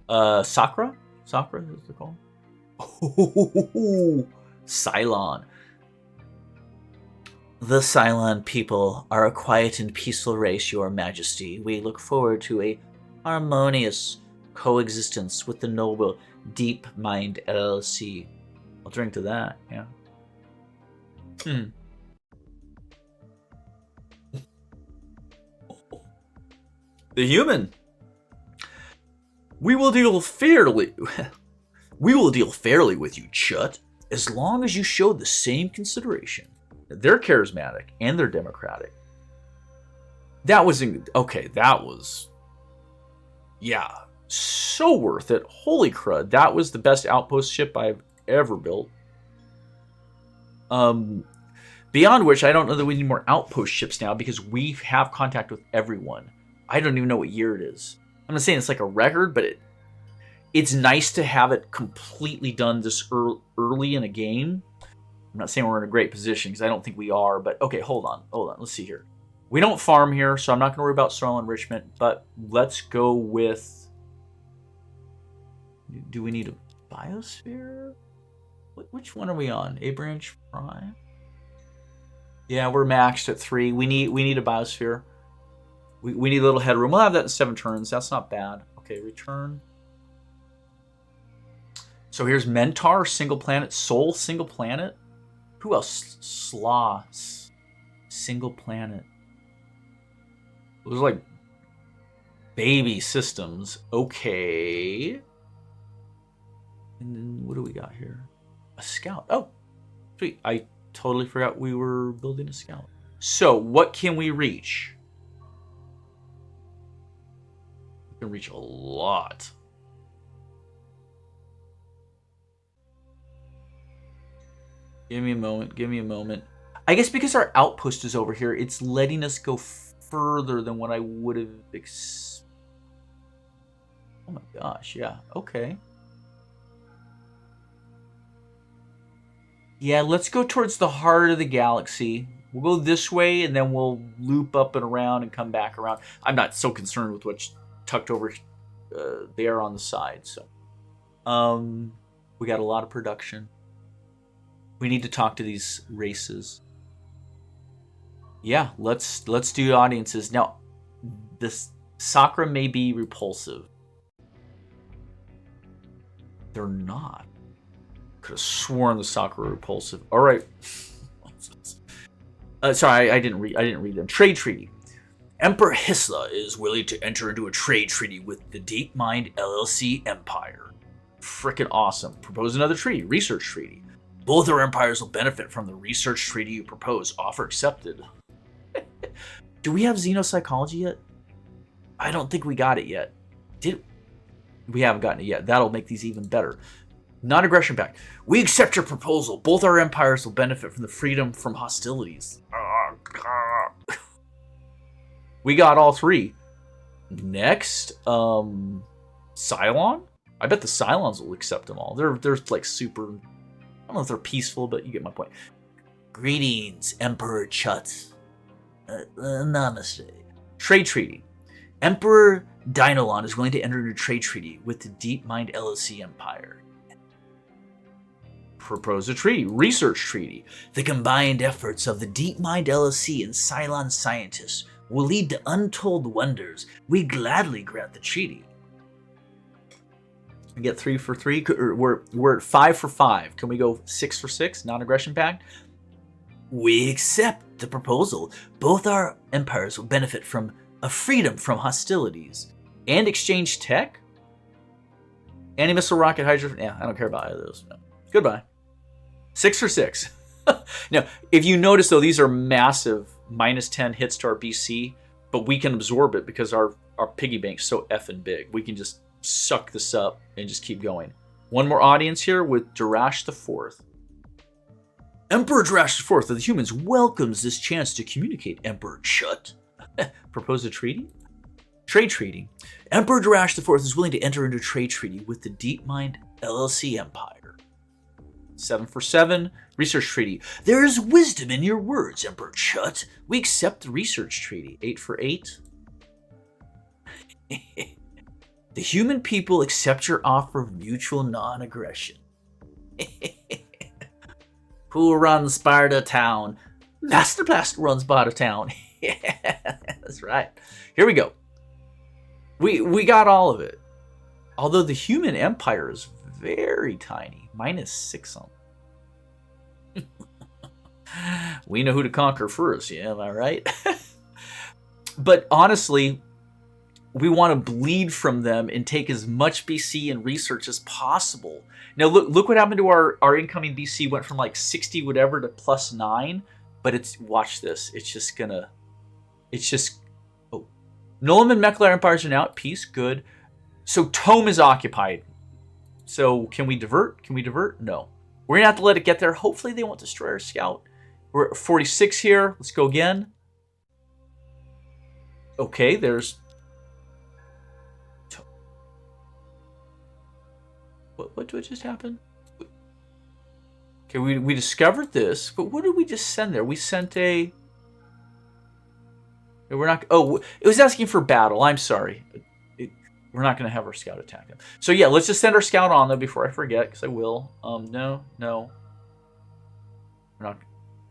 Sakra? Sakra is it called? Oh, Cylon. The Cylon people are a quiet and peaceful race, Your Majesty. We look forward to a harmonious coexistence with the noble DeepMind LLC. I'll drink to that, yeah. The human. We will deal fairly. We will deal fairly with you, Chut, as long as you show the same consideration. They're charismatic and they're democratic. That was okay. That was, yeah, so worth it. Holy crud! That was the best outpost ship I've ever built. Beyond which, I don't know that we need more outpost ships now because we have contact with everyone. I don't even know what year it is. I'm not saying it's like a record, but it's nice to have it completely done this early in a game. I'm not saying we're in a great position because I don't think we are, but okay, hold on. Let's see here. We don't farm here, so I'm not going to worry about soil enrichment, but let's go with... Do we need a biosphere? Which one are we on? A branch prime? Yeah, we're maxed at 3. We need a biosphere. We need a little headroom. We'll have that in 7 turns. That's not bad. Okay, return. So here's Mentar, single planet. Sol, single planet. Who else? Slaw, single planet. Those are like baby systems. Okay. And then what do we got here? A scout. Oh, sweet. I totally forgot we were building a scout. So what can we reach? We can reach a lot. Give me a moment. Give me a moment. I guess because our outpost is over here, it's letting us go further than what I would have Oh my gosh, yeah. Okay. Yeah, let's go towards the heart of the galaxy. We'll go this way, and then we'll loop up and around and come back around. I'm not so concerned with what's tucked over there on the side. So, we got a lot of production. We need to talk to these races. Yeah, let's do audiences. Now, this Sakra may be repulsive. They're not. Could have sworn the Sakra were repulsive. All right. Sorry, I didn't read them. Trade treaty. Emperor Hisla is willing to enter into a trade treaty with the DeepMind LLC Empire. Frickin' awesome. Propose another treaty. Research treaty. Both our empires will benefit from the research treaty you propose. Offer accepted. Do we have xenopsychology yet? I don't think we got it yet. We haven't gotten it yet. That'll make these even better. Non-aggression pact. We accept your proposal. Both our empires will benefit from the freedom from hostilities. We got all 3. Next, Cylon? I bet the Cylons will accept them all. They're like super... I don't know if they're peaceful, but you get my point. Greetings, Emperor Chut. Namaste. Trade treaty. Emperor Dynalon is willing to enter into a trade treaty with the DeepMind LLC Empire. Propose a treaty. Research treaty. The combined efforts of the DeepMind LLC and Cylon scientists will lead to untold wonders. We gladly grant the treaty. We get 3 for 3. We're at 5 for 5. Can we go 6 for 6? Non-aggression pact. We accept the proposal. Both our empires will benefit from a freedom from hostilities and exchange tech. Anti-missile rocket hydrogen. Yeah, I don't care about either of those. No. Goodbye. 6 for 6. Now, if you notice though, these are massive -10 hits to our BC, but we can absorb it because our piggy bank's so effing big. We can just suck this up and just keep going. One more audience here with Darash IV. Emperor Darash IV of the humans welcomes this chance to communicate, Emperor Chut. Propose a treaty? Trade treaty. Emperor Darash IV is willing to enter into a trade treaty with the DeepMind LLC Empire. 7 for 7. Research treaty. There is wisdom in your words, Emperor Chut. We accept the research treaty. 8 for 8. The human people accept your offer of mutual non-aggression. Who runs Sparta town? Master Blaster runs Bot Town. Yeah, that's right. Here we go. We got all of it. Although the human empire is very tiny. -6 on. We know who to conquer first, yeah, am I right? But honestly, we want to bleed from them and take as much BC and research as possible. Now look what happened to our incoming BC. Went from like 60 whatever to +9. But watch this. Oh. Nolan and Meklar empires are now at peace. Good. So Tome is occupied. So can we divert? Can we divert? No. We're going to have to let it get there. Hopefully they won't destroy our scout. We're at 46 here. Let's go again. Okay, there's... What just happened? Okay, we discovered this, but what did we just send there? We sent a... We're not... Oh, it was asking for battle. I'm sorry. We're not going to have our scout attack him. So yeah, let's just send our scout on, though, before I forget, because I will. No. We're not...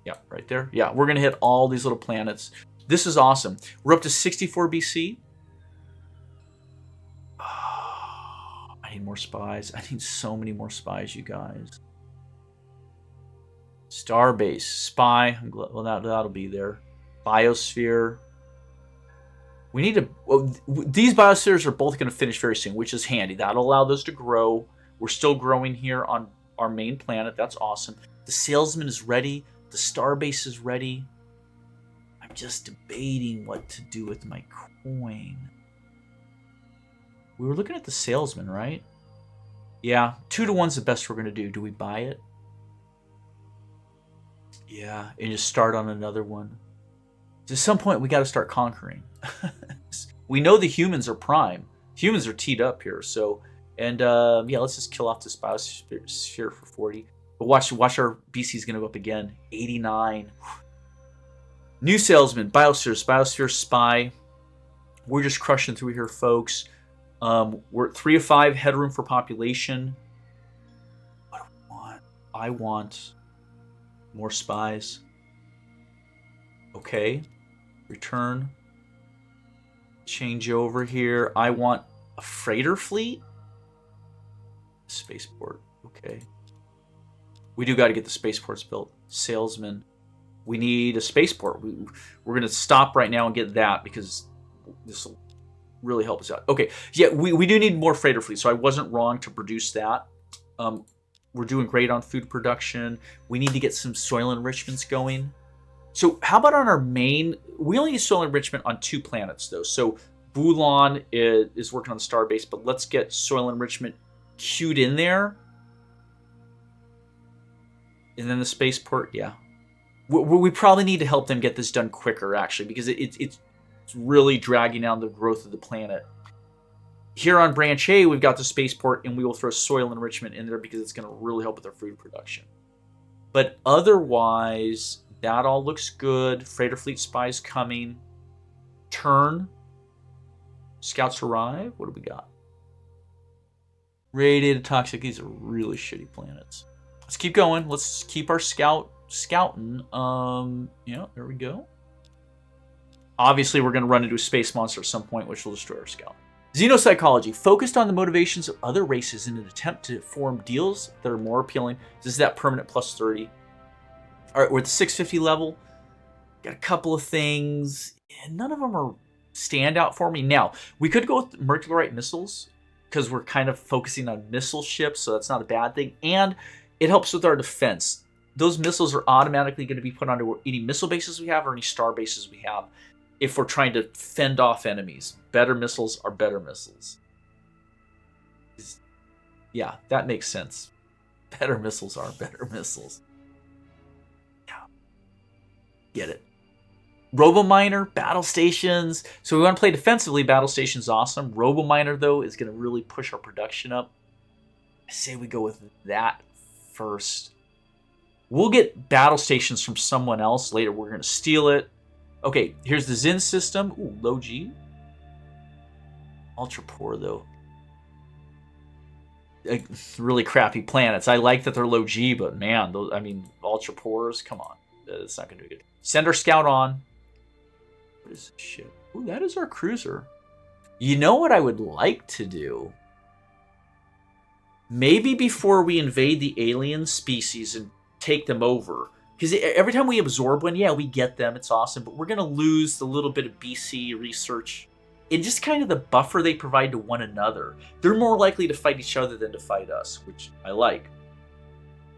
Yeah, right there. Yeah, we're going to hit all these little planets. This is awesome. We're up to 64 BC. Oh, I need more spies. I need so many more spies, you guys. Starbase, spy. I'm glad, well, that'll be there. Biosphere. We need to... Well, these biospheres are both going to finish very soon, which is handy. That'll allow those to grow. We're still growing here on our main planet. That's awesome. The salesman is ready. The starbase is ready. I'm just debating what to do with my coin. We were looking at the salesman, right? Yeah, 2 to 1's the best we're going to do. Do we buy it? Yeah, and just start on another one. At some point, we got to start conquering. We know the humans are prime. Humans are teed up here, so... And, yeah, let's just kill off this biosphere for 40. But watch our BC's going to go up again. 89. New salesman, biosphere, spy. We're just crushing through here, folks. We're at 3 of 5, headroom for population. What do we want? I want more spies. Okay. Return. Change over here. I want a freighter fleet. Spaceport. Okay. We do got to get the spaceports built. Salesman. We need a spaceport. We're going to stop right now and get that because this will really help us out. Okay. Yeah, we do need more freighter fleet, so I wasn't wrong to produce that. We're doing great on food production. We need to get some soil enrichments going. So how about on our main... We only need soil enrichment on 2 planets, though. So Bulan is working on the starbase, but let's get soil enrichment queued in there. And then the spaceport, yeah. We probably need to help them get this done quicker, actually, because it's really dragging down the growth of the planet. Here on Branch A, we've got the spaceport, and we will throw soil enrichment in there because it's going to really help with our food production. But otherwise, that all looks good. Freighter fleet spies coming. Turn. Scouts arrive. What do we got? Radiated toxic. These are really shitty planets. Let's keep going. Let's keep our scouting. Yeah, there we go. Obviously, we're going to run into a space monster at some point, which will destroy our scout. Xenopsychology. Focused on the motivations of other races in an attempt to form deals that are more appealing. This is that permanent +30. All right, we're at the 650 level. Got a couple of things. And none of them are standout for me. Now, we could go with Mercuryite missiles because we're kind of focusing on missile ships, so that's not a bad thing. And it helps with our defense. Those missiles are automatically going to be put onto any missile bases we have or any star bases we have if we're trying to fend off enemies. Better missiles are better missiles. Yeah, that makes sense. Better missiles are better missiles. Yeah. Get it. Robominer, battle stations. So we want to play defensively. Battle station's awesome. Robominer, though, is going to really push our production up. I say we go with that first. We'll get battle stations from someone else later. We're going to steal it. Okay, here's the Zin system. Ooh, low G. Ultra poor, though. Really crappy planets. I like that they're low G, but man, those, I mean, ultra poors, come on. It's not going to be good. Send our scout on. What is this ship? Ooh, that is our cruiser. You know what I would like to do? Maybe before we invade the alien species and take them over. Because every time we absorb one, yeah, we get them. It's awesome. But we're going to lose the little bit of BC research and just kind of the buffer they provide to one another. They're more likely to fight each other than to fight us, which I like.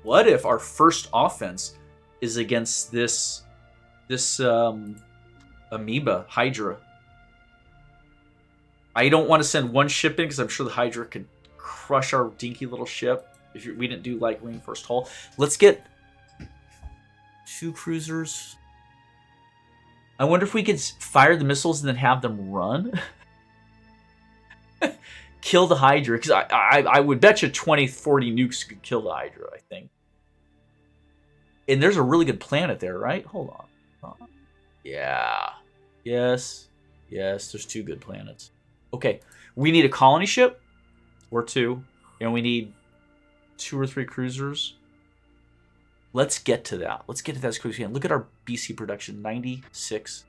What if our first offense is against this amoeba, Hydra? I don't want to send one ship in because I'm sure the Hydra could crush our dinky little ship if we didn't do like reinforced hull. Let's get 2 cruisers. I wonder if we could fire the missiles and then have them run. Kill the Hydra. Because I would bet you 20, 40 nukes could kill the Hydra, I think. And there's a really good planet there, right? Hold on. Yeah. Yes. Yes, there's 2 good planets. Okay. We need a colony ship. Or 2. And we need 2 or 3 cruisers. Let's get to that. Let's get to that as quick as we can. Look at our BC production, 96.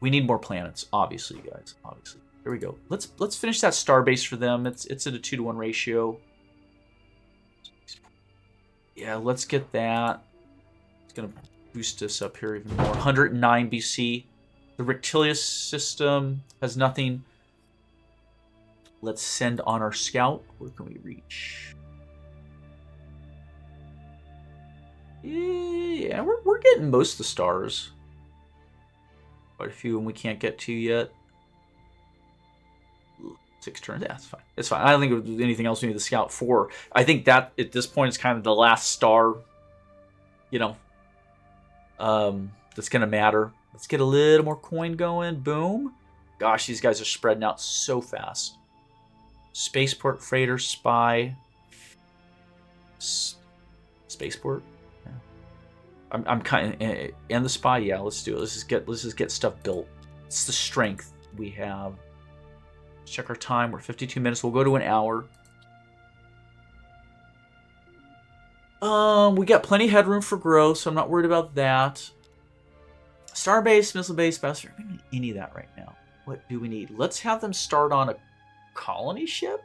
We need more planets, obviously, guys. Obviously. Here we go. Let's finish that starbase for them. It's at a 2-to-1 ratio. Yeah, let's get that. It's gonna boost us up here even more. 109 BC. The Rectilius system has nothing. Let's send on our scout. Where can we reach? Yeah, we're getting most of the stars. Quite a few and we can't get to yet. 6 turns. Yeah, that's fine. It's fine. I don't think there's anything else we need the scout for. I think that at this point is kind of the last star, you know, that's going to matter. Let's get a little more coin going. Boom. Gosh, these guys are spreading out so fast. Spaceport, freighter, spy. Spaceport. Yeah. I'm kind of, and the spy. Yeah, let's do it. Let's just get stuff built. It's the strength we have. Let's check our time. We're 52 minutes. We'll go to an hour. We got plenty of headroom for growth, so I'm not worried about that. Starbase, missile base, faster. We don't need any of that right now. What do we need? Let's have them start on a colony ship.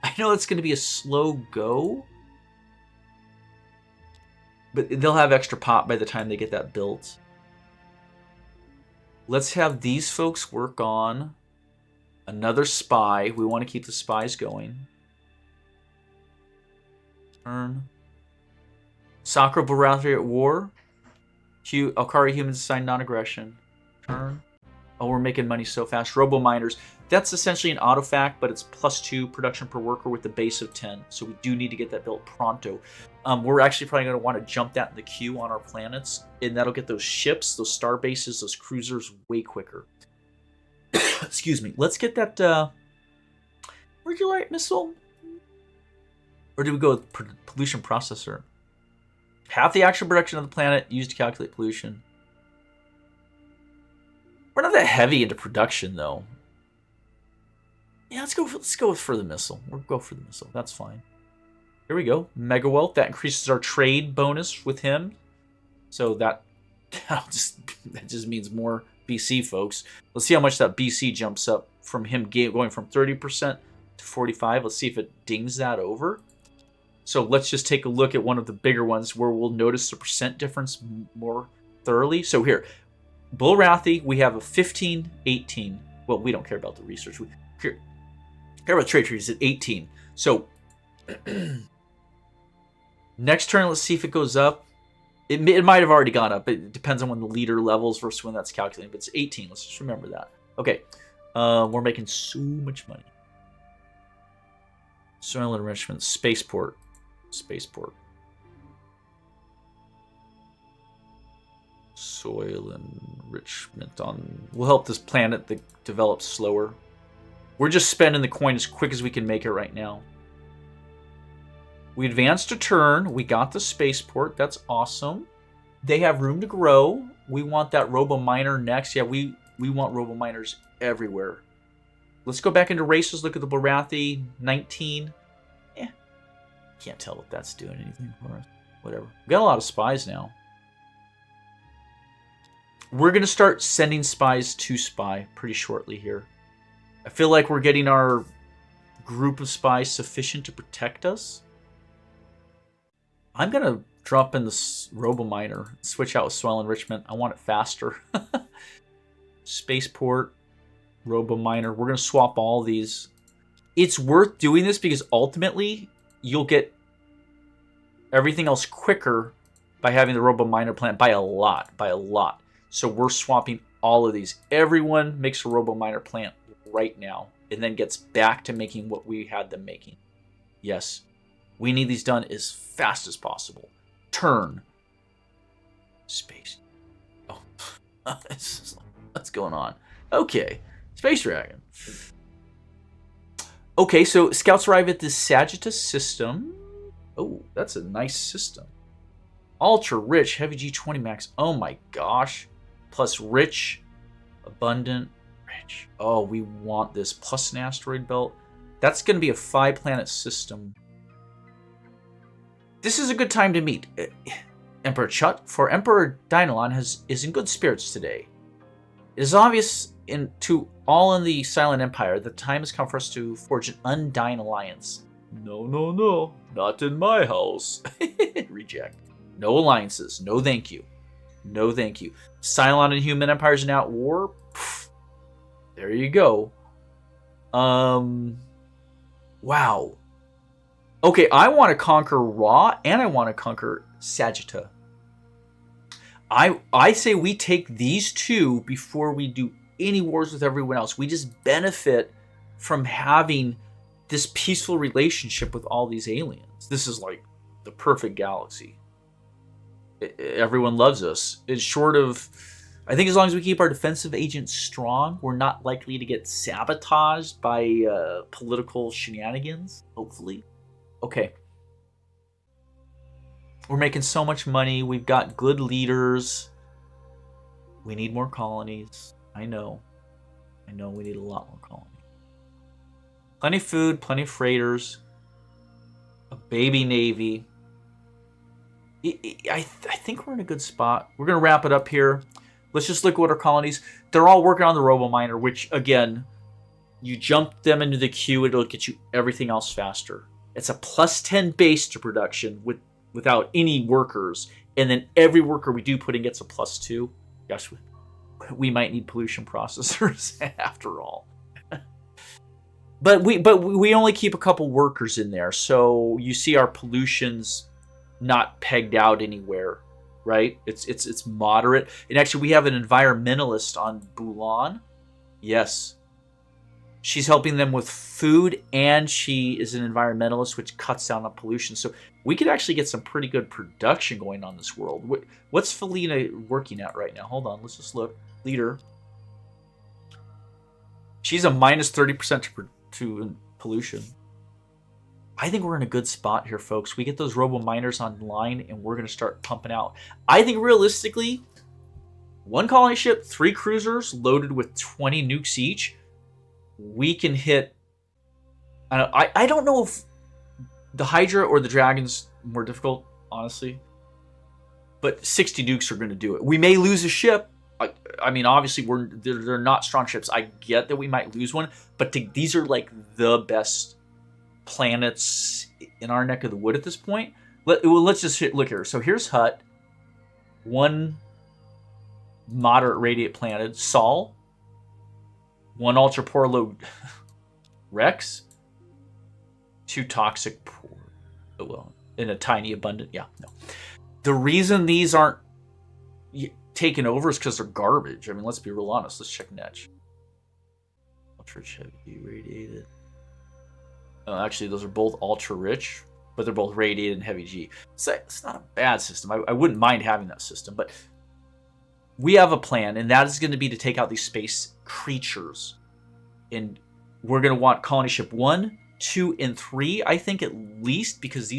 I know it's going to be a slow go, but they'll have extra pop by the time they get that built. Let's have these folks work on another spy. We want to keep the spies going. Turn. Sakura Baratheon at war. Alkari humans assign non-aggression. Turn. Oh, we're making money so fast. Robo miners. That's essentially an autofact, but it's +2 production per worker with the base of 10. So we do need to get that built pronto. We're actually probably going to want to jump that in the queue on our planets, and that'll get those ships, those star bases, those cruisers way quicker. Excuse me. Let's get that Mercury missile. Or do we go with pollution processor? Half the actual production of the planet used to calculate pollution. We're not that heavy into production, though. Yeah, let's go for the missile. We'll go for the missile. That's fine. Here we go. Mega wealth. That increases our trade bonus with him. So that just means more BC, folks. Let's see how much that BC jumps up from him going from 30% to 45. Let's see if it dings that over. So let's just take a look at one of the bigger ones where we'll notice the percent difference more thoroughly. So here, Bull Rathi, we have a 15, 18. Well, we don't care about the research. We care about trade treaties at 18. So next turn, let's see if it goes up. It might have already gone up. It depends on when the leader levels versus when that's calculated. But it's 18. Let's just remember that. Okay. We're making so much money. Soil enrichment. Spaceport. Soil enrichment on... We'll help this planet that develops slower. We're just spending the coin as quick as we can make it right now. We advanced a turn. We got the spaceport. That's awesome. They have room to grow. We want that robo-miner next. Yeah, we want robo-miners everywhere. Let's go back into races. Look at the Barathi. 19. Can't tell if that's doing anything for us. Whatever. We got a lot of spies now. We're going to start sending spies to spy pretty shortly here. I feel like we're getting our group of spies sufficient to protect us. I'm going to drop in the Robo-Miner, switch out with Swell Enrichment. I want it faster. Spaceport, Robo-Miner. We're going to swap all these. It's worth doing this because ultimately you'll get everything else quicker by having the Robo-Miner plant by a lot. So we're swapping all of these. Everyone makes a Robo-Miner plant right now and then gets back to making what we had them making. Yes. We need these done as fast as possible. Turn. Space. Oh. What's going on? Okay. Space Dragon. Okay, so scouts arrive at the Sagittarius system. Oh, that's a nice system. Ultra rich, heavy G20 max. Oh my gosh. Plus rich, abundant, rich. Oh, we want this. Plus an asteroid belt. That's going to be a 5-planet system. This is a good time to meet Emperor Chut, for Emperor Dynalon is in good spirits today. It is obvious to all in the Silent Empire that the time has come for us to forge an undying alliance. No, not in my house. Reject. No alliances. No thank you. No thank you. Cylon and human empires are now at war. Pfft. There you go. Wow. Okay, I want to conquer Ra, and I want to conquer Sagitta. I say we take these two before we do any wars with everyone else. We just benefit from having this peaceful relationship with all these aliens. This is like the perfect galaxy. Everyone loves us. It's short of... I think as long as we keep our defensive agents strong, we're not likely to get sabotaged by political shenanigans, hopefully. Okay. We're making so much money. We've got good leaders. We need more colonies. I know we need a lot more colonies. Plenty of food, plenty of freighters. A baby navy. I think we're in a good spot. We're going to wrap it up here. Let's just look at our colonies. They're all working on the Robo-Miner, which, again, you jump them into the queue, it'll get you everything else faster. It's a plus 10 base to production without any workers. And then every worker we do put in gets a plus 2. Gosh, we might need pollution processors after all. But we only keep a couple workers in there. So you see our pollution's not pegged out anywhere, right? It's moderate. And actually, we have an environmentalist on Bulan. Yes. She's helping them with food, and she is an environmentalist, which cuts down on pollution. So we could actually get some pretty good production going on this world. What's Felina working at right now? Hold on, let's just look. Leader. She's a minus 30% to pollution. I think we're in a good spot here, folks. We get those Robo-Miners online, and we're going to start pumping out. I think realistically, 1 colony ship, 3 cruisers loaded with 20 nukes each. We can hit... I don't know if the Hydra or the Dragon's more difficult, honestly. But 60 nukes are going to do it. We may lose a ship. I mean, obviously, they're not strong ships. I get that we might lose one. But these are like the best planets in our neck of the wood at this point. Let's just look here. So here's Hut. 1 moderate radiate planet. Sol. 1 ultra poor load Rex. 2 toxic poor. Oh, well, in a tiny abundant. Yeah, no. The reason these aren't taken over is because they're garbage. I mean, let's be real honest. Let's check Netch. Ultra rich, heavy, radiated. Actually, those are both ultra rich, but they're both radiated and heavy G. So it's not a bad system. I wouldn't mind having that system, but we have a plan, and that is going to be to take out these space creatures. And we're going to want colony ship 1, 2, and 3, I think at least, because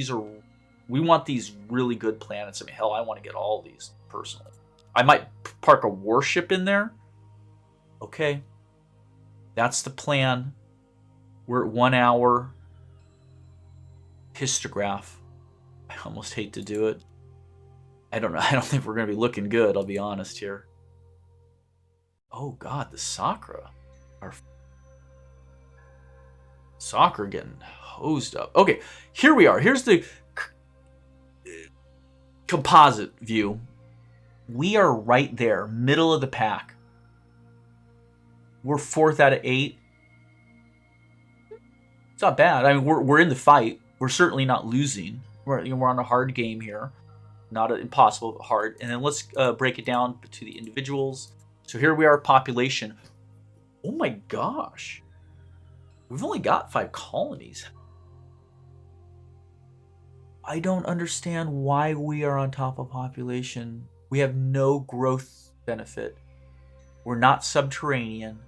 we want these really good planets. I mean, hell, I want to get all of these personally. I might park a warship in there. Okay. That's the plan. We're at 1 hour. Histograph. I almost hate to do it. I don't know. I don't think we're going to be looking good, I'll be honest here. Oh, God, the Sakura. Sakura getting hosed up. Okay, here we are. Here's the composite view. We are right there, middle of the pack. We're 4th out of 8. It's not bad. I mean, we're in the fight. We're certainly not losing. We're on a hard game here. Not impossible, but hard. And then let's break it down to the individuals. So here we are, population. Oh my gosh. We've only got 5 colonies. I don't understand why we are on top of population. We have no growth benefit. We're not subterranean.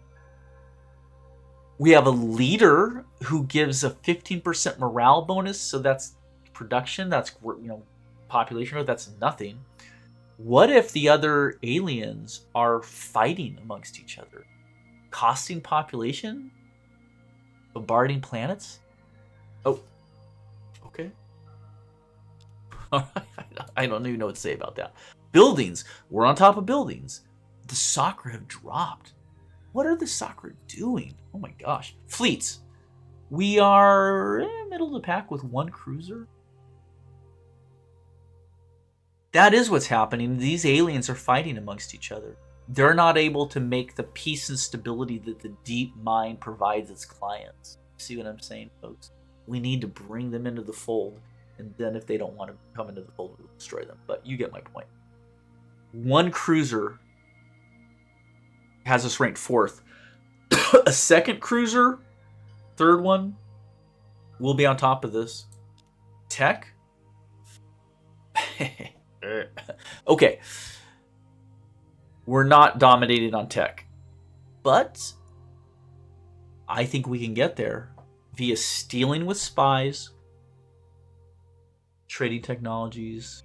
We have a leader who gives a 15% morale bonus, so that's production, that's, you know, population growth, that's nothing. What if the other aliens are fighting amongst each other? Costing population? Bombarding planets? Oh, okay. All right, I don't even know what to say about that. Buildings. We're on top of buildings. The Sakura have dropped. What are the Sakura doing? Oh my gosh. Fleets. We are middle of the pack with 1 cruiser. That is what's happening. These aliens are fighting amongst each other. They're not able to make the peace and stability that the DeepMind provides its clients. See what I'm saying, folks? We need to bring them into the fold. And then if they don't want to come into the fold, we'll destroy them. But you get my point. 1 cruiser has us ranked 4th. A 2nd cruiser, 3rd one, will be on top of this. Tech? Okay. We're not dominated on tech. But I think we can get there via stealing with spies, trading technologies,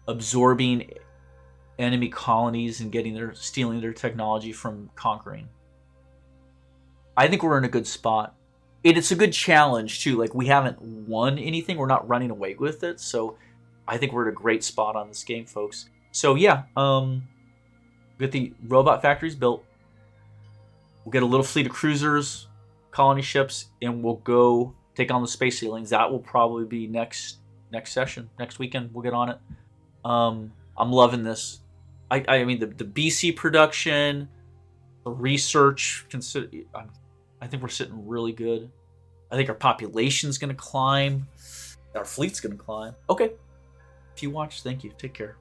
absorbing enemy colonies and stealing their technology from conquering. I think we're in a good spot. It's a good challenge too. Like, we haven't won anything. We're not running away with it. So I think we're at a great spot on this game, folks. So yeah, get the robot factories built. We'll get a little fleet of cruisers, colony ships, and we'll go take on the space aliens. That will probably be next session, next weekend. We'll get on it. I'm loving this. I mean, the BC production, the research. I think we're sitting really good. I think our population's going to climb. Our fleet's going to climb. Okay. If you watched, thank you. Take care.